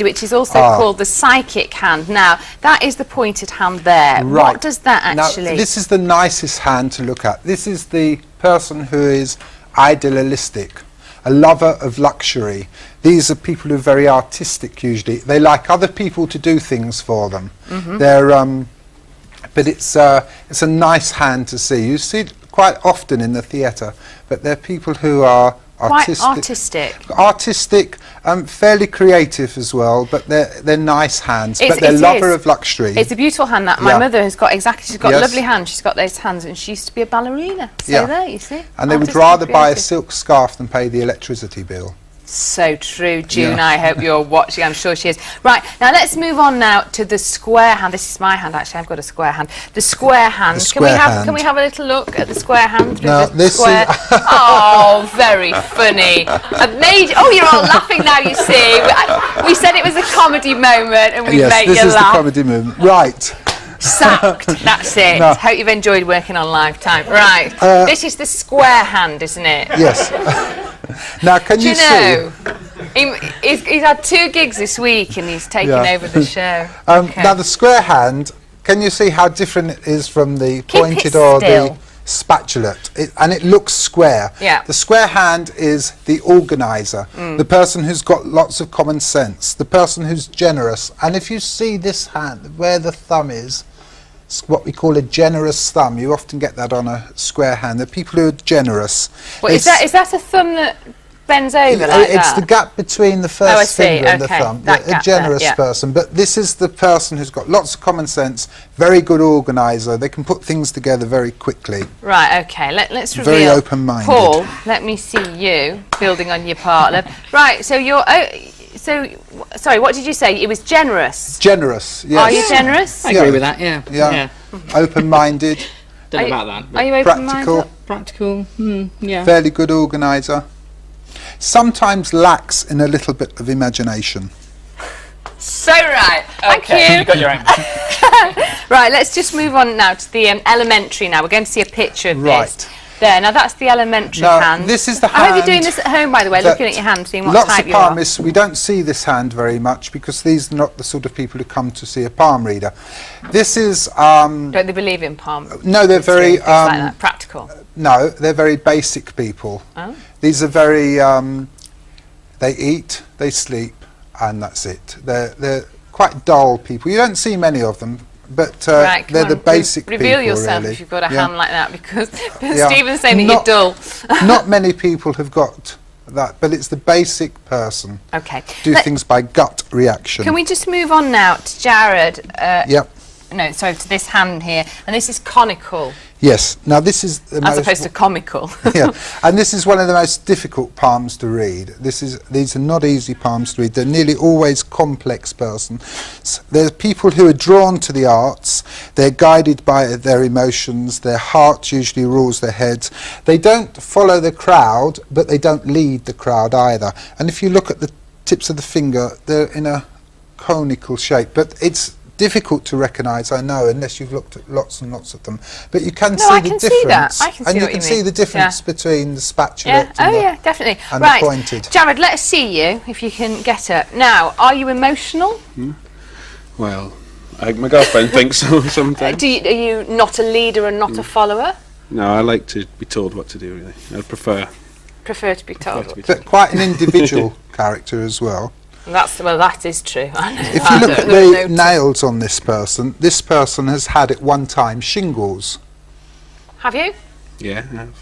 which is also called the psychic hand. Now, that is the pointed hand there. Right. What does that actually... Now, this is the nicest hand to look at. This is the person who is idealistic, a lover of luxury. These are people who are very artistic usually. They like other people to do things for them. They're, but it's a nice hand to see. You see it quite often in the theatre, but they're people who are artistic, fairly creative as well, but they're nice hands, but they're lover of luxury. It's a beautiful hand that my mother has got, she's got lovely hands, she's got those hands, and she used to be a ballerina, so there, you see. And they would rather buy a silk scarf than pay the electricity bill. So true, June. I hope you're watching. I'm sure she is. Right, now let's move on now to the square hand. This is my hand, actually. I've got a square hand. The square hand. Can we have a little look at the square hand? No, this square. Oh, very funny. Oh, you're all laughing now, you see. We said it was a comedy moment, and we make you laugh. Yes, this is the comedy moment. Right. Sacked. That's it. No. Hope you've enjoyed working on Livetime. Right. This is the square hand, isn't it? Yes. Now, can you see? He's had 2 gigs this week and he's taken over the show. Now, the square hand, can you see how different it is from the pointed or the spatulate? And it looks square. Yeah. The square hand is the organiser, the person who's got lots of common sense, the person who's generous. And if you see this hand, where the thumb is, it's what we call a generous thumb. You often get that on a square hand. The people who are generous. Well, is that a thumb that bends over like that? It's the gap between the first finger and the thumb. A generous person. But this is the person who's got lots of common sense, very good organiser. They can put things together very quickly. Right, okay. Let's reveal. Very open-minded. Paul, let me see you building on your partner. Right, so you're... sorry, what did you say? It was generous. Generous, yes. Are you generous? I agree with that, yeah. Open-minded. Don't know about that. Are you open-minded? Practical, yeah. Fairly good organiser. Sometimes lacks in a little bit of imagination. So right. Thank you. You got your own. Right, let's just move on now to the elementary now. We're going to see a picture of this. There, now that's the elementary hand. This is the hand. I hope you're doing this at home, by the way, looking at your hand, seeing what type you are. Lots of palmists, we don't see this hand very much because these are not the sort of people who come to see a palm reader. This is... don't they believe in palm? No, they're very... like that. Practical? No, they're very basic people. Oh. These are very... they eat, they sleep, and that's it. They're quite dull people. You don't see many of them. But right, they're the basic people, reveal yourself really. If you've got a hand like that, because Stephen's saying that you're dull. Not many people have got that, but it's the basic person. Okay. Do things by gut reaction. Can we just move on now to Jared? Yep. No, sorry, to this hand here, and this is conical. Yes. Now this is the as opposed to comical. Yeah, and this is one of the most difficult palms to read. These are not easy palms to read. They're nearly always complex persons. They're people who are drawn to the arts. They're guided by their emotions. Their heart usually rules their heads. They don't follow the crowd, but they don't lead the crowd either. And if you look at the tips of the finger, they're in a conical shape, but it's difficult to recognise, I know, unless you've looked at lots and lots of them. But you can see the difference. I can see and you what can see the difference between the spatulate definitely. and the pointed. Jared, let's see you, if you can get up. Now, are you emotional? Well, my girlfriend thinks so sometimes. Are you not a leader and not a follower? No, I like to be told what to do, really. I prefer to be told. But quite an individual character as well. That is true. If you look at the nails on this person has had at one time shingles. Have you? Yeah, I have.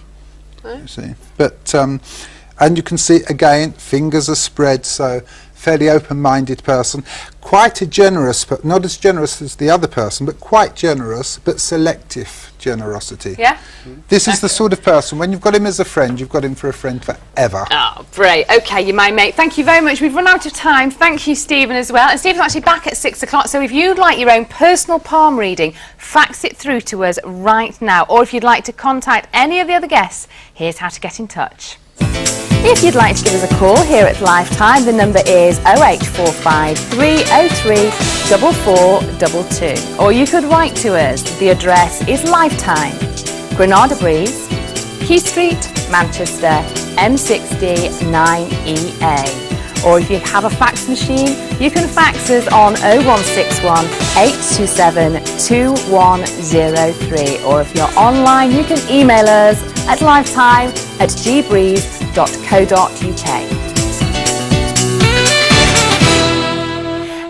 You see, but and you can see again, fingers are spread, so fairly open-minded person, quite a generous, but not as generous as the other person, but quite generous, but selective generosity. Yeah. This is the sort of person, when you've got him as a friend, you've got him for a friend forever. Oh, great. Okay, you're my mate. Thank you very much. We've run out of time. Thank you, Stephen, as well. And Stephen's actually back at 6 o'clock, so if you'd like your own personal palm reading, fax it through to us right now. Or if you'd like to contact any of the other guests, here's how to get in touch. If you'd like to give us a call here at Livetime, the number is 0845 303 4422. Or you could write to us. The address is Livetime, Granada Breeze, Key Street, Manchester, M60 9EA. or if you have a fax machine, you can fax us on 0161 827 2103, or if you're online, you can email us at livetime@gbreeze.co.uk.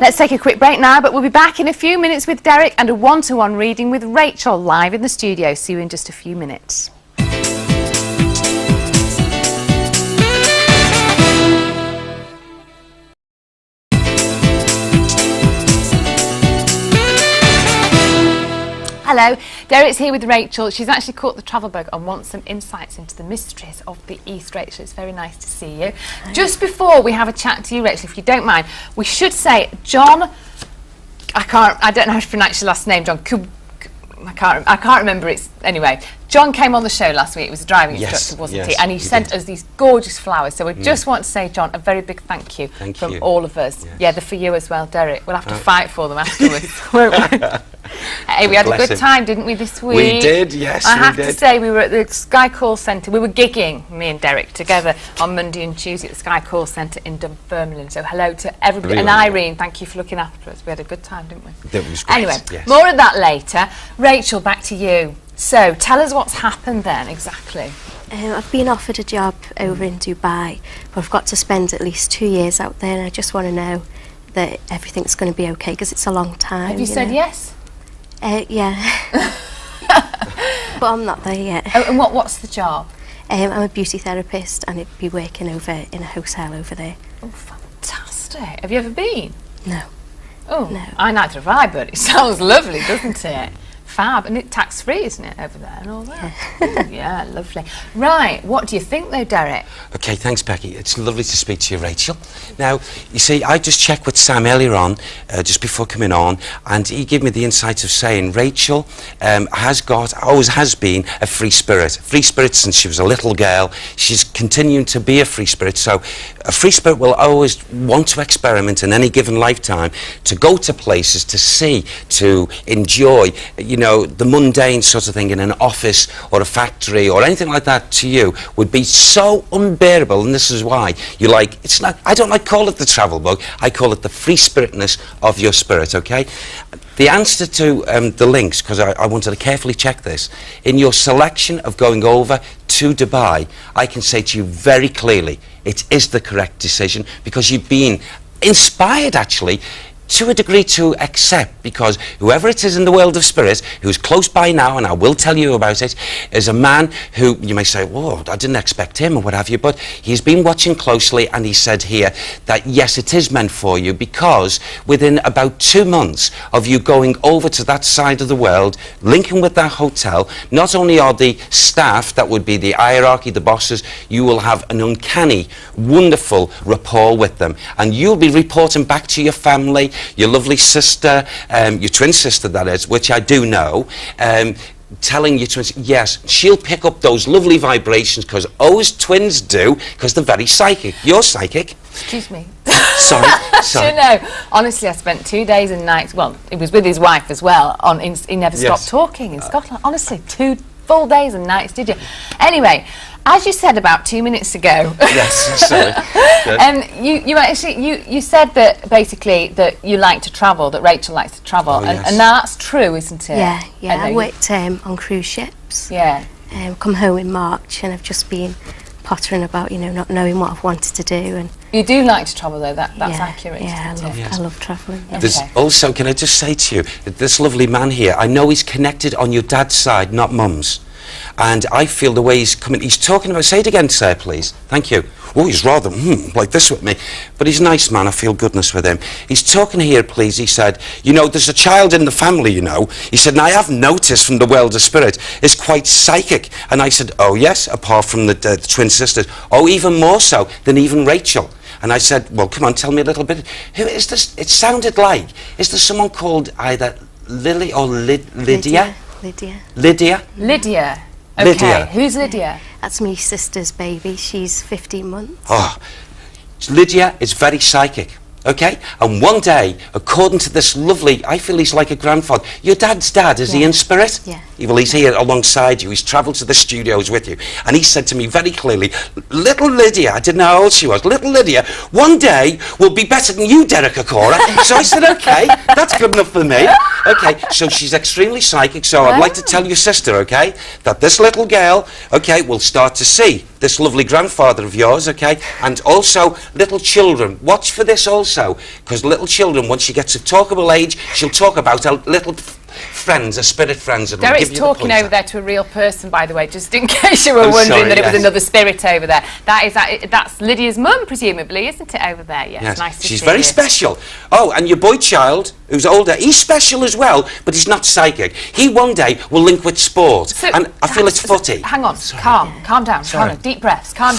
Let's take a quick break now, but we'll be back in a few minutes with Derek and a one-to-one reading with Rachel live in the studio. See you in just a few minutes. Hello, Derek's here with Rachel. She's actually caught the travel bug and wants some insights into the mysteries of the East. Rachel, it's very nice to see you. Just before we have a chat to you, Rachel, if you don't mind, we should say John, I don't know how to pronounce your last name, John. I can't remember it. Anyway, John came on the show last week. He was a driving instructor, wasn't he? And he sent us these gorgeous flowers. So we just want to say, John, a very big thank you from all of us. Yes. Yeah, they're for you as well, Derek. We'll have to fight for them afterwards, won't we? Hey, we had a good time, didn't we, this week? We did, yes, I have to say, we were at the Sky Call Centre. We were gigging, me and Derek, together on Monday and Tuesday at the Sky Call Centre in Dunfermline. So hello to everybody. Really? And Irene, thank you for looking after us. We had a good time, didn't we? That was great. Anyway, yes. more of that later. Rachel, back to you. So, tell us what's happened then, exactly. I've been offered a job over in Dubai, but I've got to spend at least 2 years out there, and I just want to know that everything's going to be okay, because it's a long time. Have you said yes? Yeah. But I'm not there yet. Oh, and what's the job? I'm a beauty therapist, and it'd be working over in a hotel over there. Oh, fantastic. Have you ever been? No. Oh, No. Neither have I, but it sounds lovely, doesn't it? Fab. And it's tax-free, isn't it, over there and all that? Yeah. Yeah, lovely. Right, what do you think, though, Derek? Okay, thanks, Becky. It's lovely to speak to you, Rachel. Now, you see, I just checked with Sam earlier on, just before coming on, and he gave me the insight of saying Rachel always has been a free spirit. Free spirit since she was a little girl. She's continuing to be a free spirit. So a free spirit will always want to experiment in any given lifetime, to go to places, to see, to enjoy, you know, the mundane sort of thing in an office or a factory or anything like that to you would be so unbearable, and this is why you like, it's not, I don't like call it the travel bug, I call it the free spiritness of your spirit, okay? The answer to the links, because I wanted to carefully check this, in your selection of going over to Dubai, I can say to you very clearly, it is the correct decision, because you've been inspired actually to a degree to accept, because whoever it is in the world of spirit who's close by now, and I will tell you about it, is a man who you may say, whoa, I didn't expect him or what have you, but he's been watching closely, and he said here that yes, it is meant for you, because within about 2 months of you going over to that side of the world, linking with that hotel, not only are the staff, that would be the hierarchy, the bosses, you will have an uncanny, wonderful rapport with them, and you'll be reporting back to your family, your lovely sister, your twin sister that is, which I do know, telling your twins, yes, she'll pick up those lovely vibrations, because always twins do, because they're very psychic. You're psychic. Excuse me. Sorry. Do you know, honestly, I spent 2 days and nights, well, he was with his wife as well, he never stopped talking in Scotland. Honestly, 2 full days and nights, did you? Anyway, as you said about 2 minutes ago, Yes, sorry. you actually you said that basically that you like to travel, that Rachel likes to travel, Oh, yes. and that's true, isn't it? Yeah, yeah. I know worked on cruise ships. Yeah. Come home in March, and I've just been pottering about, you know, not knowing what I've wanted to do. And You do like to travel, though. That's yeah, accurate. Yeah, isn't it? Yes. I love travelling. Yeah. There's Okay. also, can I just say to you, that this lovely man here, I know he's connected on your dad's side, not mum's. And I feel the way he's coming, he's talking about, say it again, sir, please. Thank you. Oh, he's rather, like this with me. But he's a nice man, I feel goodness with him. He's talking here, please, he said, you know, there's a child in the family, you know. He said, and I have noticed from the world of spirit, is quite psychic. And I said, oh yes, apart from the twin sisters. Oh, even more so than even Rachel. And I said, well, come on, tell me a little bit. Who is this? It sounded like, is there someone called either Lily or Lydia? Lydia. Lydia? Lydia. Okay. Lydia. Who's Lydia? That's my sister's baby. She's 15 months. Oh, Lydia is very psychic. Okay, and one day, according to this lovely, I feel he's like a grandfather. Your dad's dad, is he in spirit? Yeah. Well, he's here alongside you. He's travelled to the studios with you. And he said to me very clearly, little Lydia, I didn't know how old she was, little Lydia, one day will be better than you, Derek Okora. So I said, okay, that's good enough for me. Okay, so she's extremely psychic, so I'd like to tell your sister, okay, that this little girl, okay, will start to see this lovely grandfather of yours, okay, and also little children. Watch for this also, because little children, once she gets a talkable age, she'll talk about her little friends, her spirit friends. And Derek's give you talking the over there to a real person, by the way, just in case you were I'm wondering sorry, that it was yes. another spirit over there. That's Lydia's mum, presumably, isn't it, over there? Yes, Yes, nice to she's see very you. special. Oh, and your boy child, who's older, he's special as well, but he's not psychic. He one day will link with sport, So, and I feel it's footy. Hang on, calm down, calm down. Deep breaths, calm